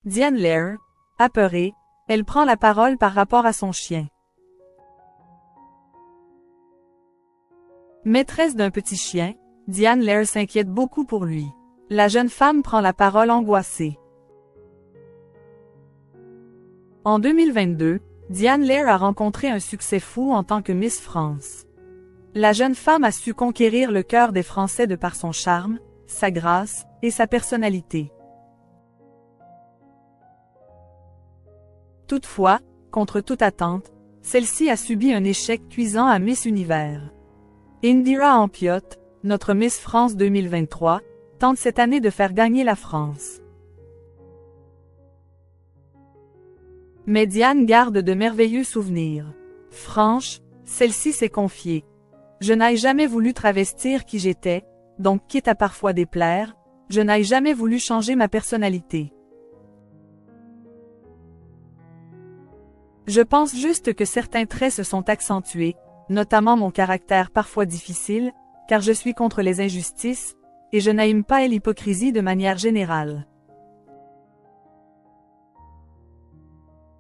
Diane Lair, apeurée, elle prend la parole par rapport à son chien. Maîtresse d'un petit chien, Diane Lair s'inquiète beaucoup pour lui. La jeune femme prend la parole angoissée. En 2022, Diane Lair a rencontré un succès fou en tant que Miss France. La jeune femme a su conquérir le cœur des Français de par son charme, sa grâce et sa personnalité. Toutefois, contre toute attente, celle-ci a subi un échec cuisant à Miss Univers. Indira Ampiotte, notre Miss France 2023, tente cette année de faire gagner la France. Mais Diane garde de merveilleux souvenirs. Franche, celle-ci s'est confiée. Je n'ai jamais voulu travestir qui j'étais, donc quitte à parfois déplaire, je n'ai jamais voulu changer ma personnalité. Je pense juste que certains traits se sont accentués, notamment mon caractère parfois difficile, car je suis contre les injustices, et je n'aime pas l'hypocrisie de manière générale.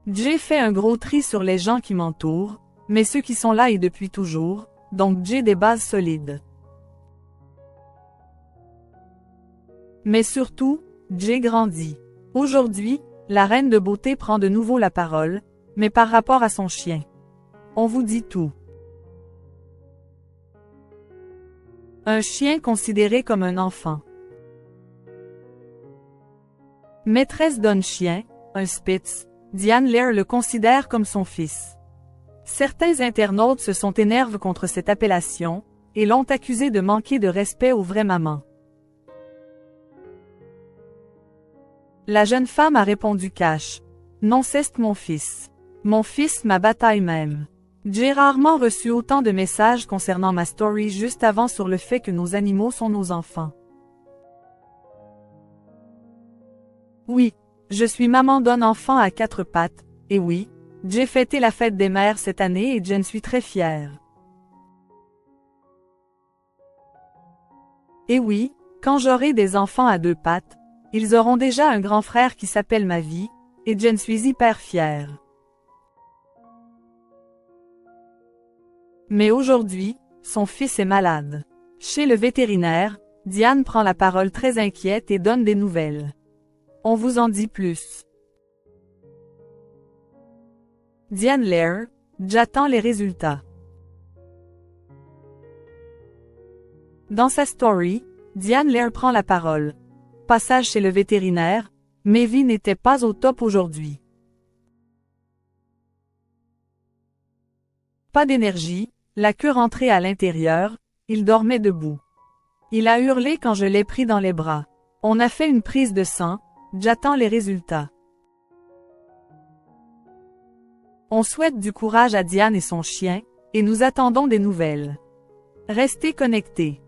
J'ai fait un gros tri sur les gens qui m'entourent, mais ceux qui sont là et depuis toujours, donc j'ai des bases solides. Mais surtout, j'ai grandi. Aujourd'hui, la reine de beauté prend de nouveau la parole, mais par rapport à son chien. On vous dit tout. Un chien considéré comme un enfant. Maîtresse d'un chien, un Spitz, Diane Lair le considère comme son fils. Certains internautes se sont énervés contre cette appellation, et l'ont accusé de manquer de respect aux vraies mamans. La jeune femme a répondu cash. Non, c'est mon fils. Mon fils, ma bataille même. J'ai rarement reçu autant de messages concernant ma story juste avant sur le fait que nos animaux sont nos enfants. Oui, je suis maman d'un enfant à 4 pattes, et oui, j'ai fêté la fête des mères cette année et j'en suis très fière. Et oui, quand j'aurai des enfants à 2 pattes, ils auront déjà un grand frère qui s'appelle ma vie, et j'en suis hyper fière. Mais aujourd'hui, son fils est malade. Chez le vétérinaire, Diane prend la parole très inquiète et donne des nouvelles. On vous en dit plus. Diane Lair, j'attends les résultats. Dans sa story, Diane Lair prend la parole. Passage chez le vétérinaire, mes vies n'étaient pas au top aujourd'hui. Pas d'énergie, la queue rentrée à l'intérieur, il dormait debout. Il a hurlé quand je l'ai pris dans les bras. On a fait une prise de sang, j'attends les résultats. On souhaite du courage à Diane et son chien, et nous attendons des nouvelles. Restez connectés.